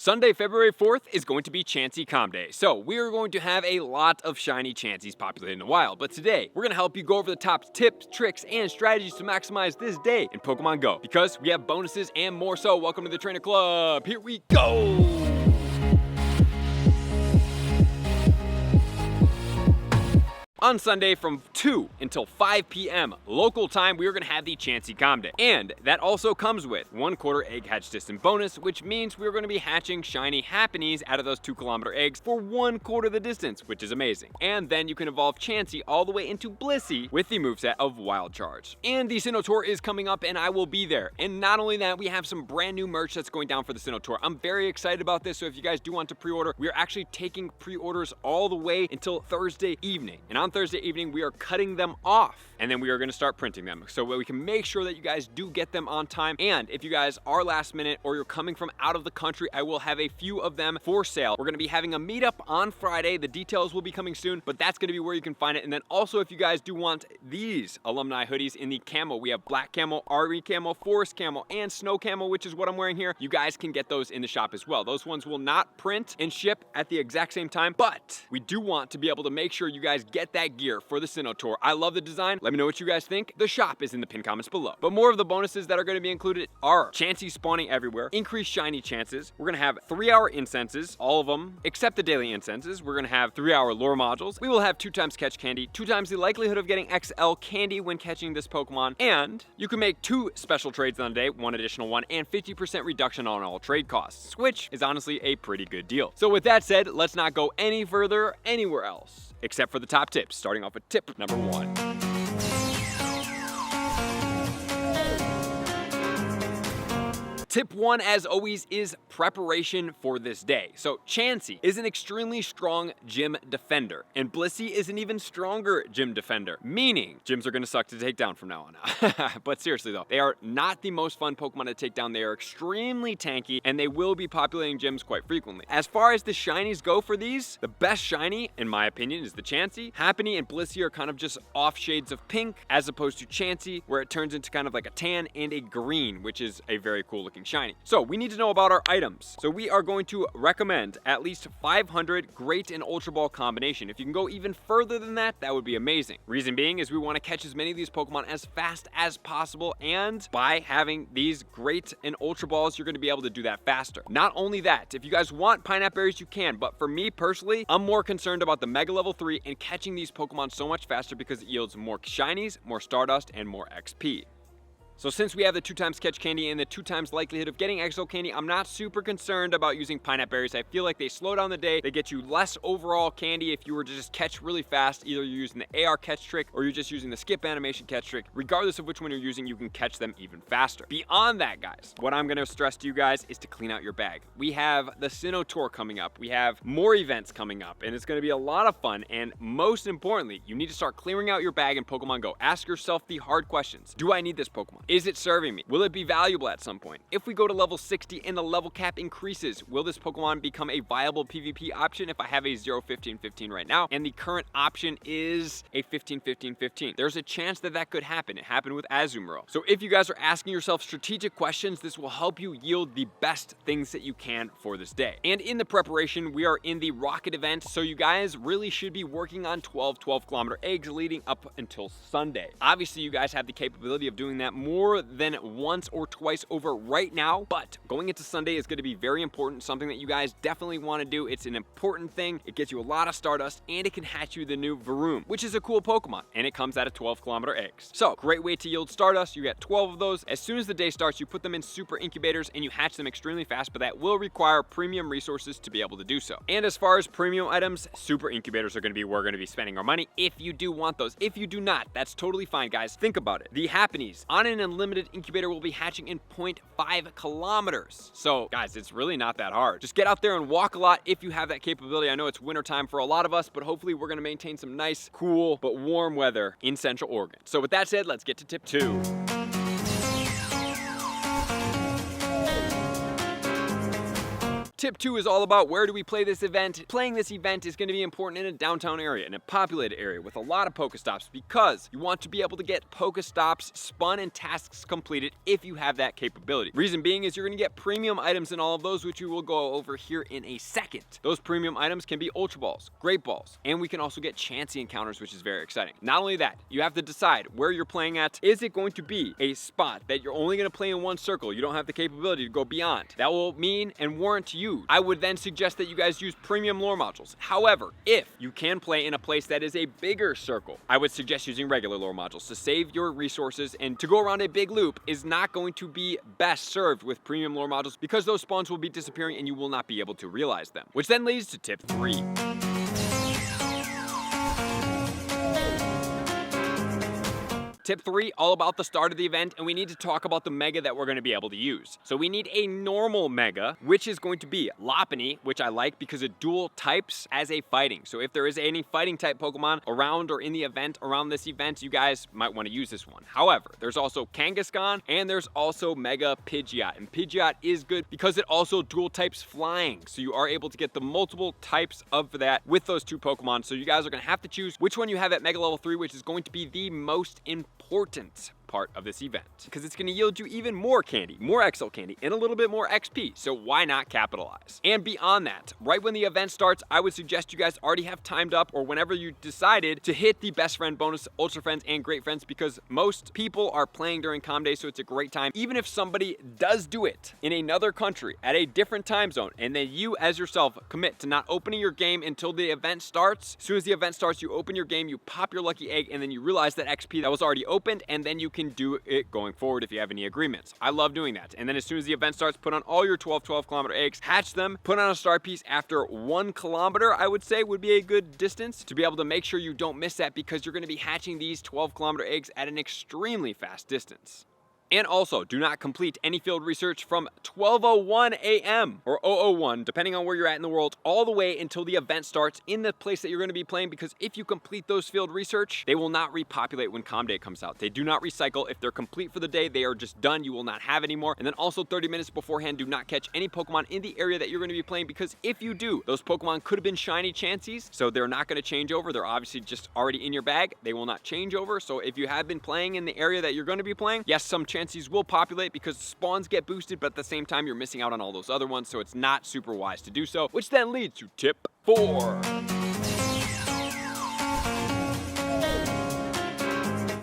Sunday, February 4th is going to be Chansey Comm Day, so we are going to have a lot of shiny Chanseys populated in the wild. But today, we're going to help you go over the top tips, tricks, and strategies to maximize this day in Pokemon Go, because we have bonuses and more so. Welcome to the Trainer Club. Here we go! On Sunday from 2 until 5 p.m. local time, we are going to have the Chansey Comm Day. And that also comes with 1/4 egg hatch distance bonus, which means we're going to be hatching shiny Happinys out of those 2-kilometer eggs for 1/4 the distance, which is amazing. And then you can evolve Chansey all the way into Blissey with the moveset of Wild Charge. And the Sinnoh Tour is coming up and I will be there. And not only that, we have some brand new merch that's going down for the Sinnoh Tour. I'm very excited about this, so if you guys do want to pre-order, we are actually taking pre-orders all the way until Thursday evening. And on Thursday evening, we are cutting them off and then we are going to start printing them so we can make sure that you guys do get them on time. And if you guys are last minute or you're coming from out of the country, I will have a few of them for sale. We're going to be having a meetup on Friday. The details will be coming soon, but that's going to be where you can find it. And then also, if you guys do want these alumni hoodies in the camo, we have black camo, RE camo, forest camo, and snow camo, which is what I'm wearing here. You guys can get those in the shop as well. Those ones will not print and ship at the exact same time, but we do want to be able to make sure you guys get that gear for the Sinnoh Tour. I love the design. Let me know what you guys think. The shop is in the pinned comments below. But more of the bonuses that are going to be included are Chansey spawning everywhere, increased shiny chances. We're going to have 3-hour incenses, all of them except the daily incenses. We're going to have 3-hour lure modules. We will have 2 times catch candy, 2 times the likelihood of getting XL candy when catching this Pokemon, and you can make 2 special trades on the day, 1 additional one, and 50% reduction on all trade costs, which is honestly a pretty good deal. So with that said, let's not go any further anywhere else except for the top tips, starting off with tip number 1. Tip 1, as always, is preparation for this day. So Chansey is an extremely strong gym defender, and Blissey is an even stronger gym defender, meaning gyms are going to suck to take down from now on. But seriously though, they are not the most fun Pokemon to take down. They are extremely tanky, and they will be populating gyms quite frequently. As far as the shinies go for these, the best shiny, in my opinion, is the Chansey. Happiny and Blissey are kind of just off shades of pink, as opposed to Chansey, where it turns into kind of like a tan and a green, which is a very cool looking shiny. So we need to know about our items. So we are going to recommend at least 500 Great and Ultra Ball combination. If you can go even further than that, that would be amazing. Reason being is we want to catch as many of these Pokemon as fast as possible, and by having these Great and Ultra Balls, you're going to be able to do that faster. Not only that, if you guys want Pineapple Berries, you can, but for me personally, I'm more concerned about the Mega Level 3 and catching these Pokemon so much faster because it yields more shinies, more Stardust, and more XP. So since we have the 2 times catch candy and the 2 times likelihood of getting XL candy, I'm not super concerned about using Pineapple Berries. I feel like they slow down the day. They get you less overall candy if you were to just catch really fast. Either you're using the AR catch trick or you're just using the skip animation catch trick. Regardless of which one you're using, you can catch them even faster. Beyond that, guys, what I'm going to stress to you guys is to clean out your bag. We have the Sinnoh Tour coming up. We have more events coming up, and it's going to be a lot of fun. And most importantly, you need to start clearing out your bag in Pokemon Go. Ask yourself the hard questions. Do I need this Pokemon? Is it serving me? Will it be valuable at some point? If we go to level 60 and the level cap increases, will this Pokemon become a viable PvP option if I have a 0-15-15 right now and the current option is a 15-15-15? There's a chance that that could happen. It happened with Azumarill. So if you guys are asking yourself strategic questions, this will help you yield the best things that you can for this day. And in the preparation, we are in the Rocket event, so you guys really should be working on 12-kilometer eggs leading up until Sunday. Obviously, you guys have the capability of doing that more than once or twice over right now, but going into Sunday is going to be very important, something that you guys definitely want to do. It's an important thing. It gets you a lot of Stardust, and it can hatch you the new Varoom, which is a cool Pokemon, and it comes out of 12-kilometer eggs. So great way to yield Stardust. You get 12 of those. As soon as the day starts, you put them in super incubators and you hatch them extremely fast, but that will require premium resources to be able to do so. And as far as premium items, super incubators are going to be where we're going to be spending our money if you do want those. If you do not, that's totally fine, guys. Think about it. The Happinys on an unlimited incubator will be hatching in 0.5 kilometers. So guys, it's really not that hard. Just get out there and walk a lot if you have that capability. I know it's winter time for a lot of us, but hopefully we're going to maintain some nice, cool, but warm weather in Central Oregon. So with that said, let's get to tip 2. Tip 2 is all about where do we play this event. Playing this event is going to be important in a downtown area, in a populated area with a lot of Pokestops, because you want to be able to get Pokestops spun and tasks completed if you have that capability. Reason being is you're going to get premium items in all of those, which we will go over here in a second. Those premium items can be Ultra Balls, Great Balls, and we can also get Chansey encounters, which is very exciting. Not only that, you have to decide where you're playing at. Is it going to be a spot that you're only going to play in one circle? You don't have the capability to go beyond. That will mean and warrant to you. I would then suggest that you guys use premium lore modules. However, if you can play in a place that is a bigger circle, I would suggest using regular lore modules to save your resources, and to go around a big loop is not going to be best served with premium lore modules because those spawns will be disappearing and you will not be able to realize them. Which then leads to tip 3. Tip 3, all about the start of the event, and we need to talk about the mega that we're going to be able to use. So we need a normal mega, which is going to be Happiny, which I like because it dual types as a fighting. So if there is any fighting type Pokemon around or in the event, around this event, you guys might want to use this one. However, there's also Kangaskhan, and there's also Mega Pidgeot. And Pidgeot is good because it also dual types flying. So you are able to get the multiple types of that with those two Pokemon. So you guys are going to have to choose which one you have at Mega Level 3, which is going to be the most important part of this event, because it's going to yield you even more candy, more XL candy, and a little bit more XP, so why not capitalize? And beyond that, right when the event starts, I would suggest you guys already have timed up, or whenever you decided to hit the best friend bonus, ultra friends, and great friends, because most people are playing during Comm Day, so it's a great time. Even if somebody does do it in another country at a different time zone, and then you as yourself commit to not opening your game until the event starts, as soon as the event starts, you open your game, you pop your lucky egg, and then you realize that XP that was already opened, and then you can do it going forward if you have any agreements. I love doing that. And then as soon as the event starts, put on all your 12 kilometer eggs, hatch them, put on a star piece after 1 kilometer, I would say would be a good distance to be able to make sure you don't miss that, because you're going to be hatching these 12 kilometer eggs at an extremely fast distance. And also, do not complete any field research from 12:01 a.m. or 001, depending on where you're at in the world, all the way until the event starts in the place that you're going to be playing, because if you complete those field research, they will not repopulate when Comm Day comes out. They do not recycle. If they're complete for the day, they are just done. You will not have any more. And then also 30 minutes beforehand, do not catch any Pokemon in the area that you're going to be playing, because if you do, those Pokemon could have been shiny Chanseys, so they're not going to change over. They're obviously just already in your bag. They will not change over. So if you have been playing in the area that you're going to be playing, yes, some Chanseys will populate because spawns get boosted, but at the same time, you're missing out on all those other ones, so it's not super wise to do so, which then leads to tip 4.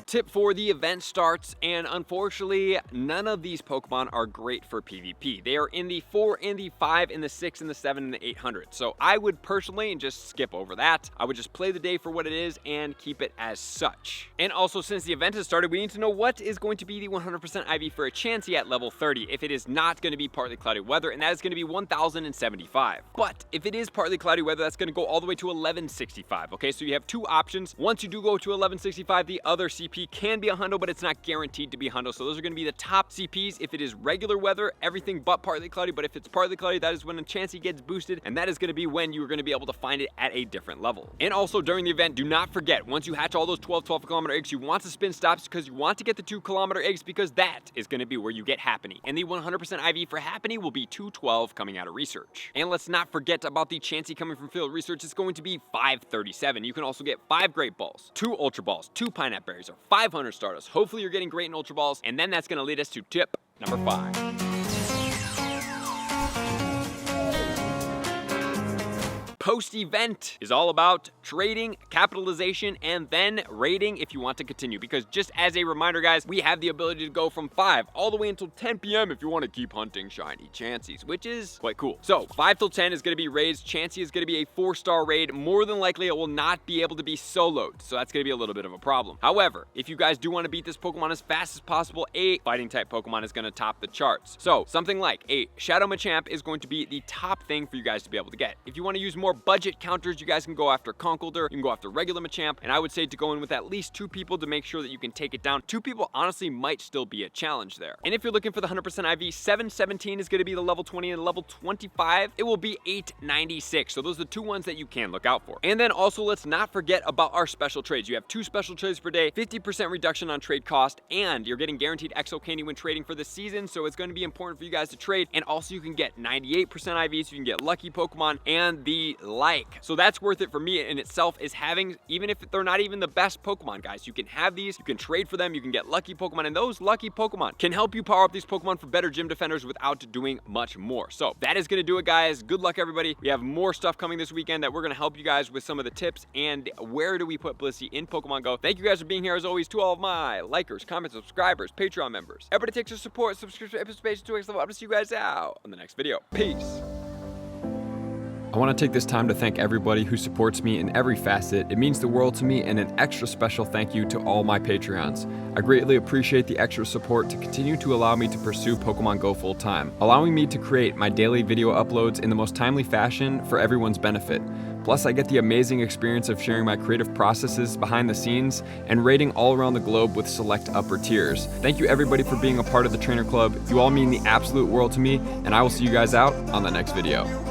Tip 4, the event starts, and unfortunately, none of these Pokemon are great for PvP. They are in the 4 and the 5 and the 6 and the 7 and the 800. So I would personally just skip over that. I would just play the day for what it is and keep it as such. And also, since the event has started, we need to know what is going to be the 100% IV for a Chansey at level 30 if it is not going to be partly cloudy weather, and that is going to be 1075. But if it is partly cloudy weather, that's going to go all the way to 1165. Okay, so you have two options. Once you do go to 1165, the other CP can be a hundo, but it's not guaranteed to be a hundo. So those are going to be the top CPs if it is regular weather, everything but partly cloudy. But if it's partly cloudy, that is when a Chansey gets boosted, and that is going to be when you're going to be able to find it at a different level. And also during the event, do not forget, once you hatch all those 12 kilometer eggs, you want to spin stops because you want to get the 2 kilometer eggs, because that is going to be where you get Happiny. And the 100% IV for Happiny will be 212 coming out of research. And let's not forget about the Chansey coming from field research. It's going to be 537. You can also get 5 Great Balls, 2 Ultra Balls, 2 Pineapple Berries, or 500 Stardust. Hopefully you're getting great in Ultra Balls, and then that's going to lead us to tip number 5. Post-event is all about trading, capitalization, and then rating if you want to continue. Because just as a reminder, guys, we have the ability to go from 5 all the way until 10 p.m. if you want to keep hunting shiny Chanseys, which is quite cool. So 5 till 10 is going to be raids. Chansey is going to be a 4-star raid. More than likely, it will not be able to be soloed, so that's going to be a little bit of a problem. However, if you guys do want to beat this Pokemon as fast as possible, a fighting type Pokemon is going to top the charts. So something like a Shadow Machamp is going to be the top thing for you guys to be able to get. If you want to use more budget counters, you guys can go after Conkeldurr, you can go after regular Machamp, and I would say to go in with at least 2 people to make sure that you can take it down. 2 people honestly might still be a challenge there. And if you're looking for the 100% IV, 717 is going to be the level 20, and level 25, it will be 896. So those are the 2 ones that you can look out for. And then also, let's not forget about our special trades. You have 2 special trades per day, 50% reduction on trade cost, and you're getting guaranteed Exo Candy when trading for the season, so it's going to be important for you guys to trade. And also you can get 98% IV, so you can get lucky Pokemon and the like. So that's worth it for me in itself, is having, even if they're not even the best Pokemon, guys, you can have these, you can trade for them, you can get lucky Pokemon, and those lucky Pokemon can help you power up these Pokemon for better gym defenders without doing much more. So that is going to do it, guys. Good luck, everybody. We have more stuff coming this weekend that we're going to help you guys with some of the tips and where do we put Blissey in Pokemon Go. Thank you guys for being here, as always, to all of my likers, comments, subscribers, Patreon members. Everybody takes your support, subscription, episode page, 2x level up to see you guys out on the next video. Peace. I want to take this time to thank everybody who supports me in every facet. It means the world to me, and an extra special thank you to all my Patreons. I greatly appreciate the extra support to continue to allow me to pursue Pokemon Go full time, allowing me to create my daily video uploads in the most timely fashion for everyone's benefit. Plus, I get the amazing experience of sharing my creative processes behind the scenes and raiding all around the globe with select upper tiers. Thank you everybody for being a part of the Trainer Club. You all mean the absolute world to me, and I will see you guys out on the next video.